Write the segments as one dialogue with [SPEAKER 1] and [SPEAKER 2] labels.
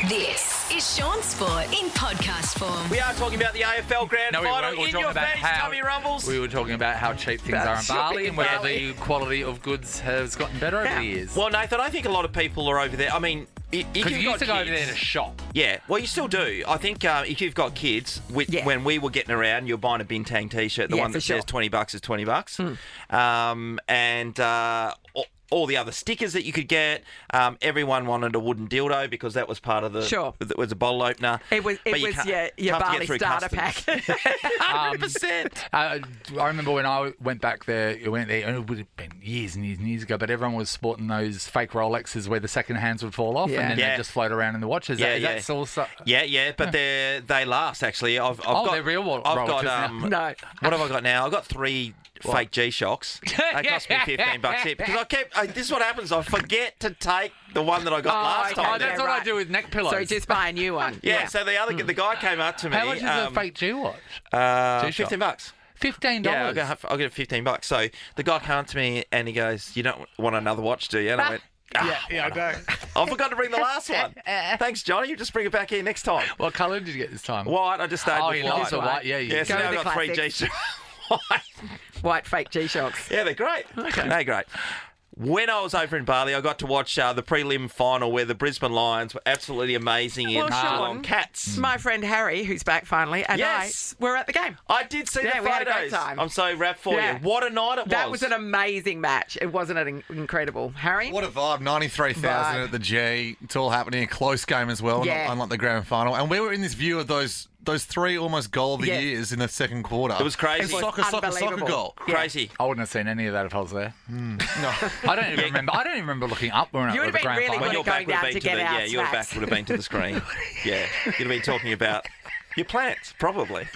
[SPEAKER 1] This is Sean Sport in podcast form.
[SPEAKER 2] We are talking about the AFL Grand Final.
[SPEAKER 3] We were
[SPEAKER 2] In
[SPEAKER 3] talking
[SPEAKER 2] your
[SPEAKER 3] about
[SPEAKER 2] face,
[SPEAKER 3] how
[SPEAKER 2] Tummy Rumbles.
[SPEAKER 3] we were talking about how cheap things
[SPEAKER 2] About
[SPEAKER 3] are in
[SPEAKER 2] shopping
[SPEAKER 3] Bali
[SPEAKER 2] in
[SPEAKER 3] and whether
[SPEAKER 2] Bali.
[SPEAKER 3] the quality of goods has gotten better over the years.
[SPEAKER 2] Well, Nathan, I think a lot of people are over there. I mean, if
[SPEAKER 3] Because
[SPEAKER 2] you've
[SPEAKER 3] you used
[SPEAKER 2] got
[SPEAKER 3] to go over
[SPEAKER 2] kids-
[SPEAKER 3] there to shop.
[SPEAKER 2] Yeah, well, you still do. I think if you've got kids, when we were getting around, you're buying a Bintang T-shirt. The
[SPEAKER 4] Yeah,
[SPEAKER 2] one that
[SPEAKER 4] for sure.
[SPEAKER 2] says $20 is $20. And all the other stickers that you could get. Everyone wanted a wooden dildo because that was part of the.
[SPEAKER 4] Sure.
[SPEAKER 2] It was a bottle opener.
[SPEAKER 4] It was
[SPEAKER 2] But you
[SPEAKER 4] your
[SPEAKER 2] tough to get
[SPEAKER 4] Bali
[SPEAKER 2] through
[SPEAKER 4] starter
[SPEAKER 2] customs.
[SPEAKER 4] pack.
[SPEAKER 2] 100%.
[SPEAKER 3] I remember when I went back there, and it would have been years and years and years ago, but everyone was sporting those fake Rolexes where the second hands would fall off
[SPEAKER 4] Yeah.
[SPEAKER 3] and then
[SPEAKER 2] Yeah.
[SPEAKER 3] they just float around in the watches. Is that still
[SPEAKER 2] Yeah, but they last actually. I've got,
[SPEAKER 3] they're real
[SPEAKER 2] I've
[SPEAKER 3] Rolexes
[SPEAKER 2] got
[SPEAKER 3] now.
[SPEAKER 4] No.
[SPEAKER 2] What have I got now? I've got 3 fake G-Shocks. They cost me $15 each because this is what happens. I forget to take the one that I got last
[SPEAKER 4] okay.
[SPEAKER 2] time.
[SPEAKER 3] Oh, that's what I do with neck pillows.
[SPEAKER 4] So just buy a new one.
[SPEAKER 2] Yeah, so the guy came up to me.
[SPEAKER 3] How much is a fake G-watch? G-Shock?
[SPEAKER 2] $15.
[SPEAKER 3] $15.
[SPEAKER 2] Yeah, I'll get $15. So the guy came up to me and he goes, "You don't want another watch, do you?" And I went,
[SPEAKER 3] Yeah, I don't.
[SPEAKER 2] "I forgot to bring the last one." Thanks, Johnny. You just bring it back here next time.
[SPEAKER 3] What colour did you get this time?
[SPEAKER 2] White. I just stayed
[SPEAKER 3] Oh,
[SPEAKER 2] with
[SPEAKER 3] you
[SPEAKER 2] white.
[SPEAKER 3] lost the white. Yeah,
[SPEAKER 2] Yeah, so
[SPEAKER 4] Go
[SPEAKER 2] now
[SPEAKER 4] with
[SPEAKER 2] I've
[SPEAKER 4] the
[SPEAKER 2] got 3
[SPEAKER 4] classics.
[SPEAKER 2] G-Shocks.
[SPEAKER 4] White fake G-Shocks.
[SPEAKER 2] Yeah, they're great. Okay. They're great. When I was over in Bali, I got to watch the prelim final where the Brisbane Lions were absolutely amazing in
[SPEAKER 4] Well, Sean,
[SPEAKER 2] Cats.
[SPEAKER 4] My friend Harry, who's back finally, and
[SPEAKER 2] Yes.
[SPEAKER 4] I were at the game.
[SPEAKER 2] I did see the
[SPEAKER 4] Yeah,
[SPEAKER 2] photos.
[SPEAKER 4] we had a great time.
[SPEAKER 2] I'm so wrapped for
[SPEAKER 4] Yeah.
[SPEAKER 2] you. What a night it was.
[SPEAKER 4] That was an amazing match. It wasn't it incredible, Harry?
[SPEAKER 5] What a vibe. 93,000
[SPEAKER 4] Vibe.
[SPEAKER 5] at the G. It's all happening. A close game as well,
[SPEAKER 4] Yeah.
[SPEAKER 5] unlike the grand final. And we were in this view of those 3 almost goal of the
[SPEAKER 4] Yeah.
[SPEAKER 5] years in the second quarter.
[SPEAKER 2] It was crazy.
[SPEAKER 4] It was
[SPEAKER 5] Soccer
[SPEAKER 4] unbelievable.
[SPEAKER 5] goal.
[SPEAKER 2] Crazy.
[SPEAKER 3] I wouldn't have seen any of that if I was there.
[SPEAKER 5] No.
[SPEAKER 3] I don't even remember. I don't even remember looking up when
[SPEAKER 4] You
[SPEAKER 3] I
[SPEAKER 4] would
[SPEAKER 3] was
[SPEAKER 4] have
[SPEAKER 3] at
[SPEAKER 4] been
[SPEAKER 3] the grand
[SPEAKER 4] really
[SPEAKER 3] final.
[SPEAKER 4] good at going down to get our
[SPEAKER 2] your back
[SPEAKER 4] snacks.
[SPEAKER 2] would have been to the screen. Yeah, you'd have been talking about your plants, probably.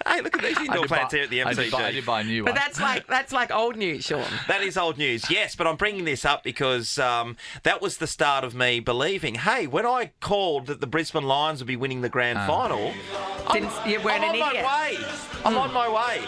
[SPEAKER 2] Hey, look at these indoor plants here at the
[SPEAKER 3] I
[SPEAKER 2] MCG.
[SPEAKER 3] did buy a new one.
[SPEAKER 4] But that's like old news, Sean.
[SPEAKER 2] That is old news, yes, but I'm bringing this up because that was the start of me believing, hey, when I called that the Brisbane Lions would be winning the grand final,
[SPEAKER 4] You weren't
[SPEAKER 2] I'm
[SPEAKER 4] an
[SPEAKER 2] on
[SPEAKER 4] idiot.
[SPEAKER 2] my way. I'm on my way.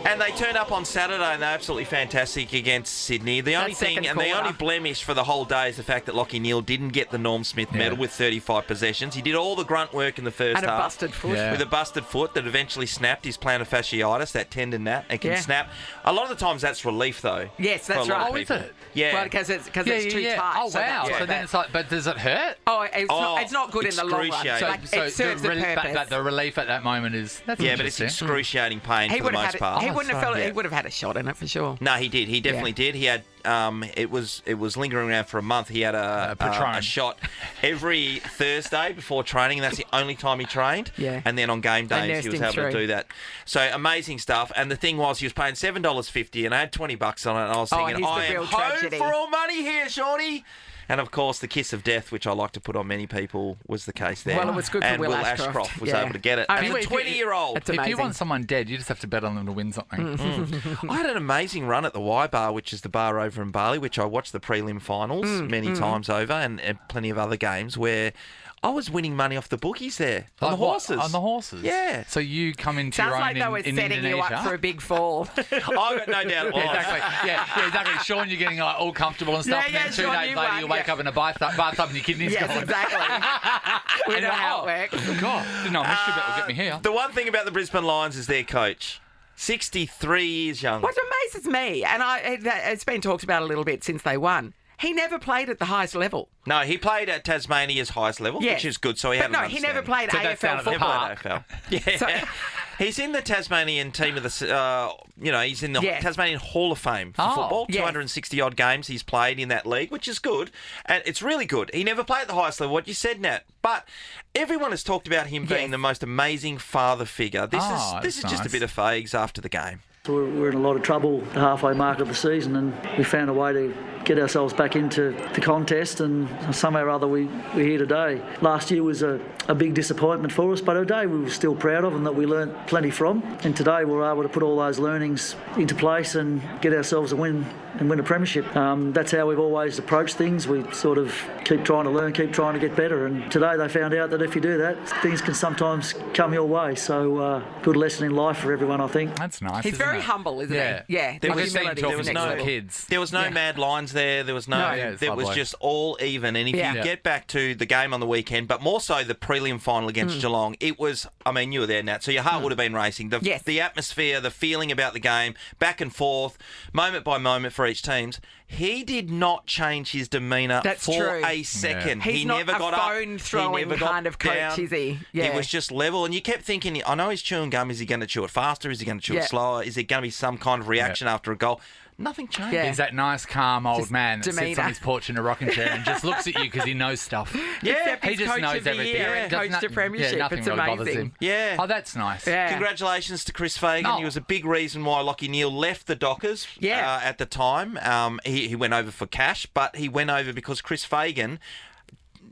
[SPEAKER 2] And they turned up on Saturday and they're absolutely fantastic against Sydney. The only
[SPEAKER 4] second
[SPEAKER 2] thing, and the
[SPEAKER 4] quarter.
[SPEAKER 2] only blemish for the whole day is the fact that Lachie Neale didn't get the Norm Smith medal with 35 possessions. He did all the grunt work in the first
[SPEAKER 4] And a
[SPEAKER 2] half.
[SPEAKER 4] busted foot.
[SPEAKER 3] Yeah.
[SPEAKER 2] With a busted foot that eventually snapped his plantar fasciitis, that tendon and can
[SPEAKER 4] Yeah.
[SPEAKER 2] snap. A lot of the times that's relief though.
[SPEAKER 4] Yes,
[SPEAKER 2] for a
[SPEAKER 4] that's
[SPEAKER 2] lot
[SPEAKER 4] right.
[SPEAKER 2] of
[SPEAKER 3] Oh, is
[SPEAKER 2] people.
[SPEAKER 3] it?
[SPEAKER 2] Yeah.
[SPEAKER 4] Well, because it's too tight.
[SPEAKER 3] Oh,
[SPEAKER 4] so
[SPEAKER 3] wow.
[SPEAKER 4] that's
[SPEAKER 3] So
[SPEAKER 4] what
[SPEAKER 3] then
[SPEAKER 4] that-
[SPEAKER 3] it's like, but does it hurt?
[SPEAKER 4] It's not good in the long run.
[SPEAKER 2] excruciating.
[SPEAKER 4] Like, it serves a purpose.
[SPEAKER 3] But the relief at that moment is that's
[SPEAKER 2] Yeah, but it's
[SPEAKER 3] interesting.
[SPEAKER 2] excruciating pain
[SPEAKER 4] He
[SPEAKER 2] for the
[SPEAKER 4] would have
[SPEAKER 2] most
[SPEAKER 4] had.
[SPEAKER 2] part.
[SPEAKER 4] He wouldn't have felt it.
[SPEAKER 2] yeah.
[SPEAKER 4] He would have had a shot in it for sure.
[SPEAKER 2] No, he did. He definitely did. He had it was lingering around for a month. He had a
[SPEAKER 3] Patron.
[SPEAKER 2] shot every Thursday before training, and that's the only time he trained.
[SPEAKER 4] Yeah.
[SPEAKER 2] And then on game
[SPEAKER 4] They
[SPEAKER 2] days
[SPEAKER 4] nursed
[SPEAKER 2] he was
[SPEAKER 4] him
[SPEAKER 2] able to
[SPEAKER 4] through.
[SPEAKER 2] do that. So amazing stuff. And the thing was, he was paying $7.50, and I had $20 on it, and I was
[SPEAKER 4] Oh,
[SPEAKER 2] thinking,
[SPEAKER 4] here's the
[SPEAKER 2] I am
[SPEAKER 4] real
[SPEAKER 2] home
[SPEAKER 4] tragedy.
[SPEAKER 2] for all money here, Shorty. And of course, the kiss of death, which I like to put on many people, was the case there.
[SPEAKER 4] Well, it was good for
[SPEAKER 2] and
[SPEAKER 4] Will
[SPEAKER 2] Ashcroft
[SPEAKER 4] Ashcroft.
[SPEAKER 2] was
[SPEAKER 4] Yeah.
[SPEAKER 2] able to get it.
[SPEAKER 4] I
[SPEAKER 2] As
[SPEAKER 4] mean,
[SPEAKER 2] a
[SPEAKER 4] if you-
[SPEAKER 2] 20-year-old.
[SPEAKER 4] It's
[SPEAKER 3] If you
[SPEAKER 4] amazing.
[SPEAKER 3] want someone dead, you just have to bet on them to win something.
[SPEAKER 2] I had an amazing run at the Y Bar, which is the bar over in Bali, which I watched the prelim finals many times over and plenty of other games where I was winning money off the bookies there. On the
[SPEAKER 3] Like what?
[SPEAKER 2] horses.
[SPEAKER 3] On the horses?
[SPEAKER 2] Yeah.
[SPEAKER 3] So you come into
[SPEAKER 4] Sounds
[SPEAKER 3] your own
[SPEAKER 4] like they were
[SPEAKER 3] in
[SPEAKER 4] setting you
[SPEAKER 3] Indonesia.
[SPEAKER 4] up for a big fall.
[SPEAKER 2] I got no doubt it was.
[SPEAKER 3] Yeah, exactly. Yeah, exactly. Sean, you're getting like, all comfortable and stuff,
[SPEAKER 4] Yeah,
[SPEAKER 3] and then 2
[SPEAKER 4] Sean,
[SPEAKER 3] days
[SPEAKER 4] you
[SPEAKER 3] later
[SPEAKER 4] won,
[SPEAKER 3] you wake
[SPEAKER 4] yeah.
[SPEAKER 3] up in a bathtub and your kidneys
[SPEAKER 4] yes,
[SPEAKER 3] gone.
[SPEAKER 4] exactly. We
[SPEAKER 3] And
[SPEAKER 4] know
[SPEAKER 3] you're
[SPEAKER 4] how
[SPEAKER 3] like,
[SPEAKER 4] it works.
[SPEAKER 3] oh, God, didn't know mystery bet will get me here.
[SPEAKER 2] The one thing about the Brisbane Lions is their coach. 63 years young.
[SPEAKER 4] What amazes me, and it's been talked about a little bit since they won, he never played at the highest level.
[SPEAKER 2] No, he played at Tasmania's highest level,
[SPEAKER 4] Yes.
[SPEAKER 2] which is good, so he had
[SPEAKER 4] But
[SPEAKER 2] an
[SPEAKER 4] no, he never
[SPEAKER 2] understanding.
[SPEAKER 4] played
[SPEAKER 3] So that's down
[SPEAKER 4] AFL
[SPEAKER 3] at the
[SPEAKER 2] Never
[SPEAKER 4] football.
[SPEAKER 2] played AFL. Yeah.
[SPEAKER 4] So-
[SPEAKER 2] He's in the Tasmanian team of the, he's in the
[SPEAKER 4] Yes.
[SPEAKER 2] Tasmanian Hall of Fame for
[SPEAKER 3] Oh,
[SPEAKER 2] football.
[SPEAKER 4] yes.
[SPEAKER 2] 260 odd games he's played in that league, which is good. And it's really good. He never played at the highest level, what you said, Nat. But everyone has talked about him being
[SPEAKER 4] Yes.
[SPEAKER 2] the most amazing father figure. This
[SPEAKER 3] that's
[SPEAKER 2] is just a
[SPEAKER 3] nice.
[SPEAKER 2] bit of fags after the game.
[SPEAKER 6] We're in a lot of trouble the halfway mark of the season, and we found a way to get ourselves back into the contest, and somehow or other we're here today. Last year was a big disappointment for us, but a day we were still proud of and that we learnt plenty from. And today we were able to put all those learnings into place and get ourselves a win and win a premiership. That's how we've always approached things. We sort of keep trying to learn, keep trying to get better. And today they found out that if you do that, things can sometimes come your way. So good lesson in life for everyone, I think.
[SPEAKER 3] That's nice.
[SPEAKER 4] He's
[SPEAKER 3] isn't
[SPEAKER 4] very very humble, isn't
[SPEAKER 3] Yeah.
[SPEAKER 4] he? Yeah.
[SPEAKER 2] There
[SPEAKER 4] the
[SPEAKER 2] was-
[SPEAKER 4] humility
[SPEAKER 3] there
[SPEAKER 4] is
[SPEAKER 3] was
[SPEAKER 4] next
[SPEAKER 3] no
[SPEAKER 4] level.
[SPEAKER 3] kids.
[SPEAKER 2] There was no
[SPEAKER 4] Yeah.
[SPEAKER 2] mad lines there. There was no.
[SPEAKER 4] No.
[SPEAKER 3] Yeah, it's
[SPEAKER 2] it was
[SPEAKER 3] lovely.
[SPEAKER 2] just all even. And if
[SPEAKER 4] Yeah.
[SPEAKER 2] you
[SPEAKER 3] Yeah.
[SPEAKER 2] get back to the game on the weekend, but more so the prelim final against Geelong, it was. I mean, you were there, Nat, so your heart would have been racing.
[SPEAKER 4] Yes.
[SPEAKER 2] The atmosphere, the feeling about the game, back and forth, moment by moment for each teams. He did not change his demeanour
[SPEAKER 4] That's
[SPEAKER 2] for
[SPEAKER 4] true.
[SPEAKER 2] a second.
[SPEAKER 4] He's
[SPEAKER 2] he
[SPEAKER 4] not
[SPEAKER 2] never
[SPEAKER 4] a
[SPEAKER 2] got up.
[SPEAKER 4] phone-throwing
[SPEAKER 2] He never got
[SPEAKER 4] kind of coach,
[SPEAKER 2] down.
[SPEAKER 4] is he? Yeah.
[SPEAKER 2] He was just level, and you kept thinking, I know he's chewing gum. Is he going to chew it faster? Is he going to chew
[SPEAKER 4] Yeah.
[SPEAKER 2] it slower? Is there going to be some kind of reaction after a goal? Nothing changed.
[SPEAKER 4] Yeah.
[SPEAKER 3] He's that nice, calm old
[SPEAKER 4] Just
[SPEAKER 3] man that sits
[SPEAKER 4] demeanour.
[SPEAKER 3] on his porch in a rocking chair and just looks at you because he knows stuff.
[SPEAKER 2] Yeah.
[SPEAKER 4] Except
[SPEAKER 3] He
[SPEAKER 4] he's
[SPEAKER 3] just
[SPEAKER 4] coach
[SPEAKER 3] knows
[SPEAKER 4] of the
[SPEAKER 3] everything.
[SPEAKER 4] year and
[SPEAKER 3] Does
[SPEAKER 4] coached a premiership.
[SPEAKER 3] nothing
[SPEAKER 4] It's
[SPEAKER 3] really bothers
[SPEAKER 4] amazing.
[SPEAKER 3] him.
[SPEAKER 2] Yeah.
[SPEAKER 3] Oh, that's nice.
[SPEAKER 4] Yeah.
[SPEAKER 2] Congratulations to Chris Fagan.
[SPEAKER 3] No.
[SPEAKER 2] He was a big reason why Lockie Neal left the Dockers
[SPEAKER 4] Yeah.
[SPEAKER 2] at the time. He went over for cash, but he went over because Chris Fagan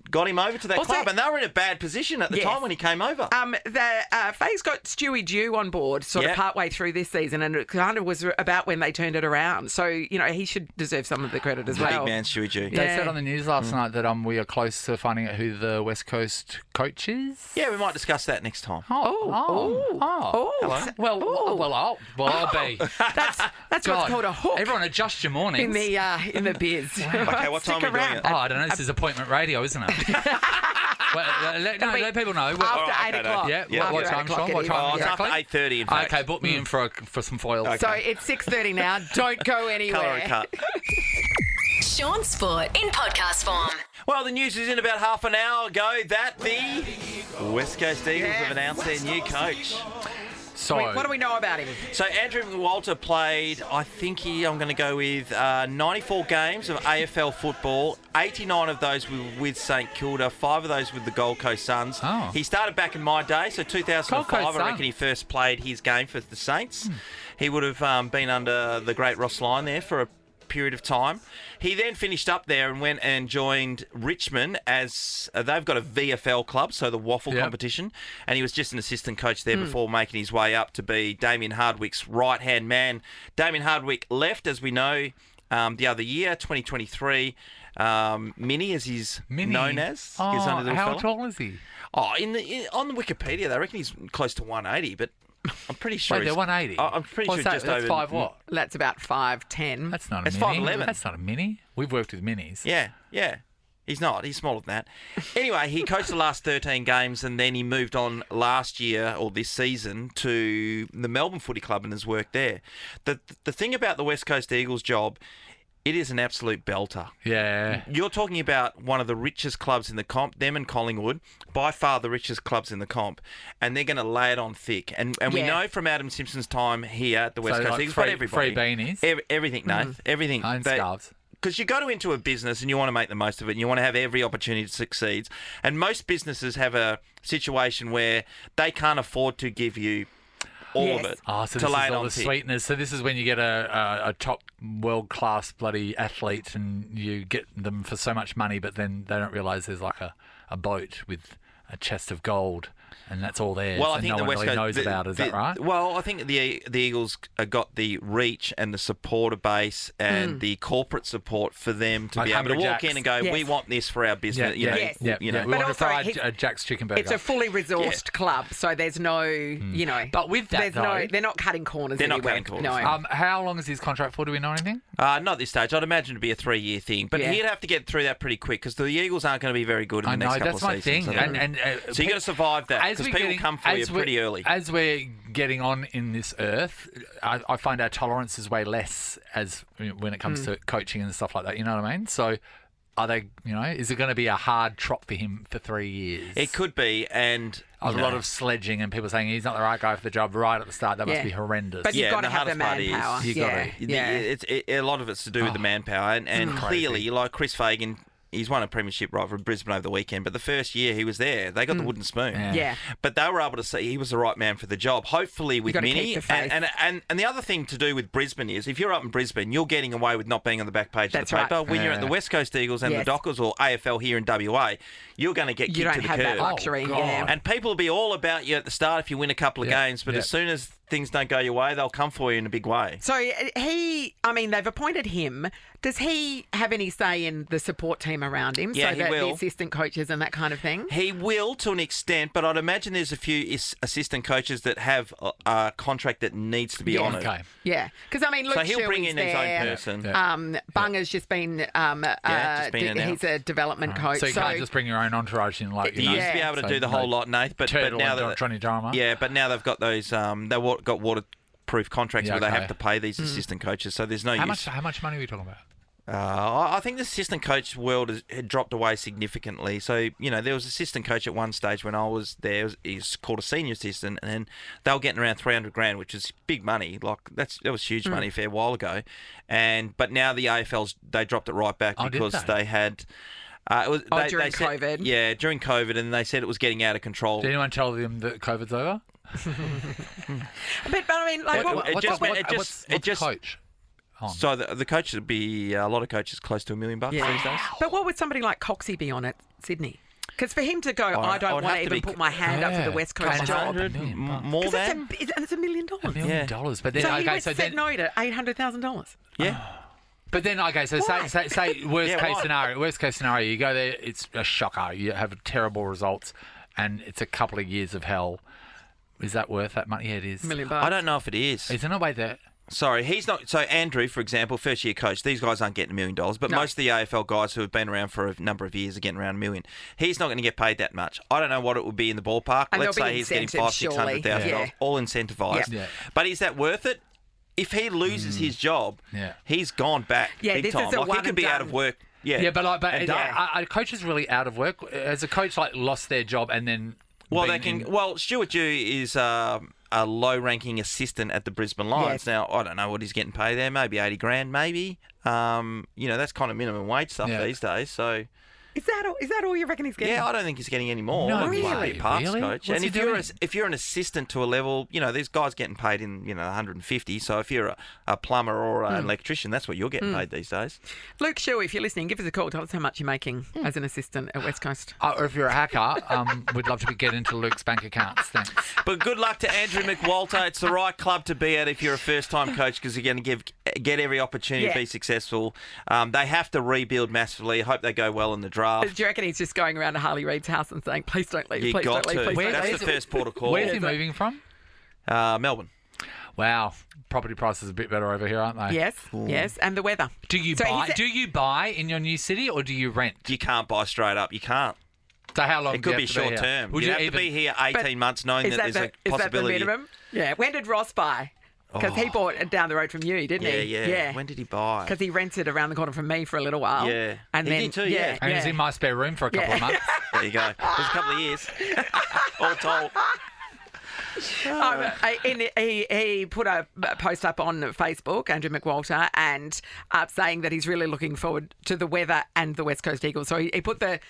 [SPEAKER 2] got him over to that
[SPEAKER 4] Also-
[SPEAKER 2] club, and they were in a bad position at the
[SPEAKER 4] Yes.
[SPEAKER 2] time when he came over.
[SPEAKER 4] Faye's got Stewie Dew on board sort of
[SPEAKER 2] Yeah.
[SPEAKER 4] partway through this season, and it kind of was about when they turned it around. So, he should deserve some of the credit as well.
[SPEAKER 2] Big man, Stewie G.
[SPEAKER 3] They
[SPEAKER 4] Yeah.
[SPEAKER 3] said on the news last night that we are close to finding out who the West Coast coach is.
[SPEAKER 2] Yeah, we might discuss that next time.
[SPEAKER 4] Oh,
[SPEAKER 3] I'll be.
[SPEAKER 4] that's what's
[SPEAKER 3] God,
[SPEAKER 4] called a hook
[SPEAKER 3] Everyone adjust your mornings.
[SPEAKER 4] in the biz.
[SPEAKER 2] Okay, what time
[SPEAKER 4] Stick
[SPEAKER 2] are we doing
[SPEAKER 4] around.
[SPEAKER 2] it?
[SPEAKER 3] Oh, I don't know. This is appointment radio, isn't it? Let people know.
[SPEAKER 4] After
[SPEAKER 2] okay,
[SPEAKER 4] 8
[SPEAKER 2] no.
[SPEAKER 4] o'clock.
[SPEAKER 3] Yeah,
[SPEAKER 2] Yeah.
[SPEAKER 3] what
[SPEAKER 4] After
[SPEAKER 3] time,
[SPEAKER 4] 8 o'clock
[SPEAKER 3] Sean?
[SPEAKER 4] it
[SPEAKER 3] What
[SPEAKER 4] is.
[SPEAKER 3] time
[SPEAKER 2] Oh, it's
[SPEAKER 3] exactly?
[SPEAKER 2] after 8:30, in fact.
[SPEAKER 3] Okay, book me in for some foils.
[SPEAKER 2] Okay.
[SPEAKER 4] So it's 6:30 now. Don't go
[SPEAKER 2] Colour
[SPEAKER 4] anywhere.
[SPEAKER 2] and cut.
[SPEAKER 1] Sean Sport in podcast form.
[SPEAKER 2] Well, the news is in about half an hour ago that the West Coast Eagles
[SPEAKER 4] Yes.
[SPEAKER 2] have announced their new coach.
[SPEAKER 3] So,
[SPEAKER 4] What do we know about him?
[SPEAKER 2] So Andrew Walter played, I'm going to go with 94 games of AFL football. 89 of those were with St Kilda, 5 of those with the Gold Coast Suns.
[SPEAKER 3] Oh.
[SPEAKER 2] He started back in my day, so 2005,
[SPEAKER 3] Gold Coast
[SPEAKER 2] I reckon
[SPEAKER 3] Suns.
[SPEAKER 2] he first played his game for the Saints. He would have been under the great Ross Lyon there for a period of time. He then finished up there and went and joined Richmond as they've got a VFL club, so the waffle
[SPEAKER 3] Yep.
[SPEAKER 2] competition, and he was just an assistant coach there before making his way up to be Damien Hardwick's right-hand man. Damien Hardwick left, as we know, the other year, 2023. Mini, as he's known as.
[SPEAKER 3] Oh,
[SPEAKER 2] His only little
[SPEAKER 3] how
[SPEAKER 2] fella.
[SPEAKER 3] tall is he?
[SPEAKER 2] Oh, on the Wikipedia, they reckon he's close to 180, but I'm pretty sure
[SPEAKER 3] Wait, they're
[SPEAKER 2] he's
[SPEAKER 3] 180.
[SPEAKER 2] I'm pretty
[SPEAKER 3] What's
[SPEAKER 2] sure
[SPEAKER 3] that?
[SPEAKER 2] just
[SPEAKER 3] That's
[SPEAKER 2] over
[SPEAKER 3] 5 what?
[SPEAKER 4] That's about 5'10".
[SPEAKER 3] That's not a
[SPEAKER 2] It's
[SPEAKER 3] mini.
[SPEAKER 2] 5'11".
[SPEAKER 3] That's not a mini. We've worked with minis.
[SPEAKER 2] Yeah. He's not. He's smaller than that. Anyway, he coached the last 13 games and then he moved on last year or this season to the Melbourne Footy Club and has worked there. The thing about the West Coast Eagles job, it is an absolute belter.
[SPEAKER 3] Yeah.
[SPEAKER 2] You're talking about one of the richest clubs in the comp, them and Collingwood, by far the richest clubs in the comp, and they're going to lay it on thick. And we
[SPEAKER 4] Yeah.
[SPEAKER 2] know from Adam Simpson's time here at the West
[SPEAKER 3] So,
[SPEAKER 2] Coast
[SPEAKER 3] like
[SPEAKER 2] Eagles,
[SPEAKER 3] free-
[SPEAKER 2] but everybody.
[SPEAKER 3] free beanies?
[SPEAKER 2] Everything, Nath. Everything.
[SPEAKER 3] And scarves.
[SPEAKER 2] Because you go into a business and you want to make the most of it and you want to have every opportunity to succeed. And most businesses have a situation where they can't afford to give you all
[SPEAKER 4] Yes.
[SPEAKER 2] of it
[SPEAKER 3] Oh, so
[SPEAKER 2] to
[SPEAKER 3] this
[SPEAKER 2] lay
[SPEAKER 3] is
[SPEAKER 2] it
[SPEAKER 3] all
[SPEAKER 2] on
[SPEAKER 3] the
[SPEAKER 2] thick.
[SPEAKER 3] sweetness. So this is when you get a top world-class bloody athlete and you get them for so much money, but then they don't realise there's like a boat with a chest of gold and that's all theirs
[SPEAKER 2] Well, I
[SPEAKER 3] and
[SPEAKER 2] think
[SPEAKER 3] no
[SPEAKER 2] the
[SPEAKER 3] one
[SPEAKER 2] West
[SPEAKER 3] really
[SPEAKER 2] Coast
[SPEAKER 3] knows about. Is that right?
[SPEAKER 2] Well, I think the Eagles got the reach and the supporter base and the corporate support for them to
[SPEAKER 3] Like
[SPEAKER 2] be able to
[SPEAKER 3] Hamburger
[SPEAKER 2] walk
[SPEAKER 3] Jacks.
[SPEAKER 2] in and go,
[SPEAKER 4] Yes.
[SPEAKER 2] we want this for our business. You know,
[SPEAKER 4] Yes.
[SPEAKER 2] you know.
[SPEAKER 3] We
[SPEAKER 4] But
[SPEAKER 3] want
[SPEAKER 4] also
[SPEAKER 3] to fry
[SPEAKER 4] he-
[SPEAKER 3] a Jack's chicken burger.
[SPEAKER 4] It's a fully resourced club, so there's no, you know.
[SPEAKER 3] But with that,
[SPEAKER 4] there's no,
[SPEAKER 3] though-
[SPEAKER 4] they're not cutting corners.
[SPEAKER 2] They're not
[SPEAKER 4] anywhere.
[SPEAKER 2] cutting corners,
[SPEAKER 4] No.
[SPEAKER 2] no.
[SPEAKER 3] How long is his contract for? Do we know anything?
[SPEAKER 2] Not at this stage. I'd imagine it'd be a 3-year thing, but
[SPEAKER 4] Yeah.
[SPEAKER 2] he'd have to get through that pretty quick because the Eagles aren't going to be very good in the
[SPEAKER 3] I
[SPEAKER 2] next
[SPEAKER 3] know,
[SPEAKER 2] couple
[SPEAKER 3] that's
[SPEAKER 2] of
[SPEAKER 3] my
[SPEAKER 2] seasons.
[SPEAKER 3] thing.
[SPEAKER 2] I don't
[SPEAKER 3] And,
[SPEAKER 2] know. So you got to survive that
[SPEAKER 3] as
[SPEAKER 2] because
[SPEAKER 3] we're
[SPEAKER 2] people come for you pretty early.
[SPEAKER 3] As we're getting on in this earth, I find our tolerance is way less when it comes to coaching and stuff like that. You know what I mean? So, are they? Is it going to be a hard trot for him for 3 years?
[SPEAKER 2] It could be, and
[SPEAKER 3] A
[SPEAKER 2] you
[SPEAKER 3] lot
[SPEAKER 2] know,
[SPEAKER 3] of sledging and people saying he's not the right guy for the job right at the start. That must
[SPEAKER 4] Yeah.
[SPEAKER 3] be horrendous.
[SPEAKER 4] But you've
[SPEAKER 2] Yeah,
[SPEAKER 4] got to
[SPEAKER 2] the
[SPEAKER 4] have the
[SPEAKER 2] hardest part is
[SPEAKER 4] manpower.
[SPEAKER 3] you gotta-
[SPEAKER 4] Yeah.
[SPEAKER 2] a lot of it's to do with the manpower, and
[SPEAKER 3] Crazy.
[SPEAKER 2] clearly, like Chris Fagan, he's won a premiership right for Brisbane over the weekend, but the first year he was there, they got the wooden spoon.
[SPEAKER 3] Yeah.
[SPEAKER 4] Yeah.
[SPEAKER 2] But they were able to see he was the right man for the job. Hopefully with
[SPEAKER 4] gotta
[SPEAKER 2] Mini,
[SPEAKER 4] keep the faith.
[SPEAKER 2] and the other thing to do with Brisbane is if you're up in Brisbane, you're getting away with not being on the back page
[SPEAKER 4] That's
[SPEAKER 2] of the
[SPEAKER 4] right.
[SPEAKER 2] paper. When you're at the
[SPEAKER 3] Yeah.
[SPEAKER 2] West Coast Eagles and the
[SPEAKER 4] Yes.
[SPEAKER 2] Dockers or AFL here in WA, you're going to get
[SPEAKER 4] You
[SPEAKER 2] kicked
[SPEAKER 4] don't
[SPEAKER 2] to the
[SPEAKER 4] have
[SPEAKER 2] curb.
[SPEAKER 4] that luxury.
[SPEAKER 3] Oh, God.
[SPEAKER 4] yeah.
[SPEAKER 2] And people will be all about you at the start if you win a couple of
[SPEAKER 3] Yeah,
[SPEAKER 2] games, but
[SPEAKER 3] yeah.
[SPEAKER 2] as soon as things don't go your way, they'll come for you in a big way.
[SPEAKER 4] So they've appointed him. Does he have any say in the support team around him?
[SPEAKER 2] Yeah,
[SPEAKER 4] so
[SPEAKER 2] he
[SPEAKER 4] that
[SPEAKER 2] will.
[SPEAKER 4] the assistant coaches and that kind of thing?
[SPEAKER 2] He will to an extent, but I'd imagine there's a few assistant coaches that have a contract that needs to be honoured.
[SPEAKER 3] Okay.
[SPEAKER 4] Yeah. Because, Luke
[SPEAKER 2] So he'll bring
[SPEAKER 4] Shuey's
[SPEAKER 2] in his
[SPEAKER 4] there.
[SPEAKER 2] own person.
[SPEAKER 3] Yeah.
[SPEAKER 4] Bunga's just been,
[SPEAKER 2] just been
[SPEAKER 4] he's a development coach.
[SPEAKER 3] So you can't just bring your own entourage in, like,
[SPEAKER 2] He
[SPEAKER 3] you know.
[SPEAKER 2] used to be able to
[SPEAKER 3] So,
[SPEAKER 2] do the whole lot, Nath, but
[SPEAKER 3] Turtle
[SPEAKER 2] now
[SPEAKER 3] and
[SPEAKER 2] that
[SPEAKER 3] Johnny Drama.
[SPEAKER 2] yeah, but now they've got those got waterproof contracts
[SPEAKER 3] Yeah,
[SPEAKER 2] where they
[SPEAKER 3] okay.
[SPEAKER 2] have to pay these assistant coaches, so there's no use.
[SPEAKER 3] How much money are we talking about?
[SPEAKER 2] I think the assistant coach world had dropped away significantly. So, there was assistant coach at one stage when I was there. He's called a senior assistant, and they were getting around $300,000, which is big money. Like that was huge money a fair while ago. But now the AFL's they dropped it right back because
[SPEAKER 3] did they?
[SPEAKER 2] they had.
[SPEAKER 4] During
[SPEAKER 2] said,
[SPEAKER 4] COVID?
[SPEAKER 2] Yeah, during COVID, and they said it was getting out of control.
[SPEAKER 3] Did anyone tell them that COVID's over?
[SPEAKER 4] But I mean, like,
[SPEAKER 3] What's the coach?
[SPEAKER 2] So the coach would be a lot of coaches close to $1 million these days.
[SPEAKER 4] But what would somebody like Coxie be on at Sydney? Because for him to go, I don't
[SPEAKER 2] would
[SPEAKER 4] want
[SPEAKER 2] have
[SPEAKER 4] to
[SPEAKER 2] to
[SPEAKER 4] even
[SPEAKER 2] be-
[SPEAKER 4] put my hand up for the West Coast job.
[SPEAKER 2] 100,
[SPEAKER 3] $1 million.
[SPEAKER 2] more
[SPEAKER 4] Because
[SPEAKER 2] than.
[SPEAKER 4] it's $1 million.
[SPEAKER 3] $1 million. But then,
[SPEAKER 4] So he
[SPEAKER 3] okay,
[SPEAKER 4] would
[SPEAKER 3] so
[SPEAKER 4] said
[SPEAKER 3] then,
[SPEAKER 4] no to $800,000.
[SPEAKER 2] Yeah.
[SPEAKER 3] but then, okay, so
[SPEAKER 4] Why?
[SPEAKER 3] say worst
[SPEAKER 2] Yeah,
[SPEAKER 3] case
[SPEAKER 2] why?
[SPEAKER 3] scenario. Worst case scenario, you go there, it's a shocker. You have terrible results, and it's a couple of years of hell. Is that worth that money? Yeah, it is.
[SPEAKER 4] $1 million.
[SPEAKER 2] I don't know if it is.
[SPEAKER 3] Is there no way that?
[SPEAKER 2] Sorry, he's not. So Andrew, for example, first year coach, these guys aren't getting $1 million, but
[SPEAKER 4] No.
[SPEAKER 2] most of the AFL guys who have been around for a number of years are getting around $1 million. He's not going to get paid that much. I don't know what it would be in the ballpark.
[SPEAKER 4] And
[SPEAKER 2] Let's
[SPEAKER 4] there'll
[SPEAKER 2] say
[SPEAKER 4] be
[SPEAKER 2] he's getting
[SPEAKER 4] incentives,
[SPEAKER 2] $500,000-$600,000,
[SPEAKER 4] surely.
[SPEAKER 2] all incentivized.
[SPEAKER 3] Yeah.
[SPEAKER 2] But is that worth it? If he loses his job,
[SPEAKER 3] Yeah.
[SPEAKER 2] he's gone back
[SPEAKER 4] Yeah,
[SPEAKER 2] big
[SPEAKER 4] this
[SPEAKER 2] time.
[SPEAKER 4] is a
[SPEAKER 2] Like
[SPEAKER 4] one
[SPEAKER 2] he could
[SPEAKER 4] and
[SPEAKER 2] be out
[SPEAKER 4] done.
[SPEAKER 2] of work. Yeah,
[SPEAKER 3] Yeah, but
[SPEAKER 2] and done.
[SPEAKER 3] are coaches really out of work? Has a coach lost their job and then?
[SPEAKER 2] Well,
[SPEAKER 3] been
[SPEAKER 2] they can.
[SPEAKER 3] in-
[SPEAKER 2] Well, Stuart Dew is a low-ranking assistant at the Brisbane Lions.
[SPEAKER 4] Yes.
[SPEAKER 2] Now, I don't know what he's getting paid there. Maybe $80,000, maybe. That's kind of minimum wage stuff
[SPEAKER 3] Yeah.
[SPEAKER 2] these days. So,
[SPEAKER 4] Is that all you reckon he's getting?
[SPEAKER 2] yeah, I don't think he's getting any more.
[SPEAKER 3] No
[SPEAKER 2] He's
[SPEAKER 3] way,
[SPEAKER 2] a parks
[SPEAKER 3] really?
[SPEAKER 2] coach.
[SPEAKER 3] What's
[SPEAKER 2] And
[SPEAKER 3] he
[SPEAKER 2] if you're an assistant to a level, these guys getting paid in 150. So if you're a plumber or an electrician, that's what you're getting paid these days.
[SPEAKER 4] Luke Shuey, if you're listening, give us a call. Tell us how much you're making as an assistant at West Coast.
[SPEAKER 3] or if you're a hacker, we'd love to get into Luke's bank accounts. Thanks.
[SPEAKER 2] But good luck to Andrew McWalter. It's the right club to be at if you're a first-time coach because you're going to get every opportunity to
[SPEAKER 4] Yeah.
[SPEAKER 2] be successful. They have to rebuild massively. I hope they go well in the draft.
[SPEAKER 4] Do you reckon he's just going around to Harley Reid's house and saying, please don't leave,
[SPEAKER 2] You
[SPEAKER 4] please
[SPEAKER 2] got
[SPEAKER 4] don't leave,
[SPEAKER 2] to.
[SPEAKER 4] please don't
[SPEAKER 2] That's
[SPEAKER 4] leave?
[SPEAKER 2] the first port of call.
[SPEAKER 3] Where's he moving from?
[SPEAKER 2] Melbourne.
[SPEAKER 3] Wow, property prices are a bit better over here, aren't they?
[SPEAKER 4] Yes, yes, and the weather.
[SPEAKER 3] Do you
[SPEAKER 4] So
[SPEAKER 3] buy?
[SPEAKER 4] he's a-
[SPEAKER 3] Do you buy in your new city or do you rent?
[SPEAKER 2] You can't buy straight up. You can't.
[SPEAKER 3] So how long?
[SPEAKER 2] It
[SPEAKER 3] do you
[SPEAKER 2] could be
[SPEAKER 3] have to
[SPEAKER 2] short
[SPEAKER 3] here?
[SPEAKER 2] term.
[SPEAKER 3] Would
[SPEAKER 2] You
[SPEAKER 3] you
[SPEAKER 2] have
[SPEAKER 3] even
[SPEAKER 2] to be here 18 months knowing that there's a
[SPEAKER 4] is that the
[SPEAKER 2] possibility.
[SPEAKER 4] minimum? Yeah. When did Ross buy? Because he bought it down the road from you, didn't
[SPEAKER 2] Yeah,
[SPEAKER 4] he?
[SPEAKER 2] yeah. When did he buy?
[SPEAKER 4] Because he rented around the corner from me for a little while.
[SPEAKER 2] Yeah.
[SPEAKER 4] And
[SPEAKER 2] He
[SPEAKER 4] then
[SPEAKER 2] did too, yeah.
[SPEAKER 3] And he's in my spare room for a couple of months.
[SPEAKER 2] There you go. There's a couple of years. All told.
[SPEAKER 4] He put a post up on Facebook, Andrew McWalter, and saying that he's really looking forward to the weather and the West Coast Eagles. So he put the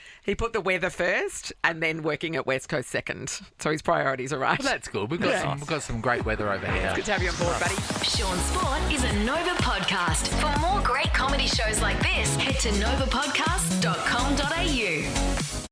[SPEAKER 4] weather first, and then working at West Coast second. So his priorities are right.
[SPEAKER 3] Well, that's good. We've got some great weather over here.
[SPEAKER 4] Good to have you on board, buddy.
[SPEAKER 1] Sean Sport is a Nova podcast. For more great comedy shows like this, head to novapodcast.com.au.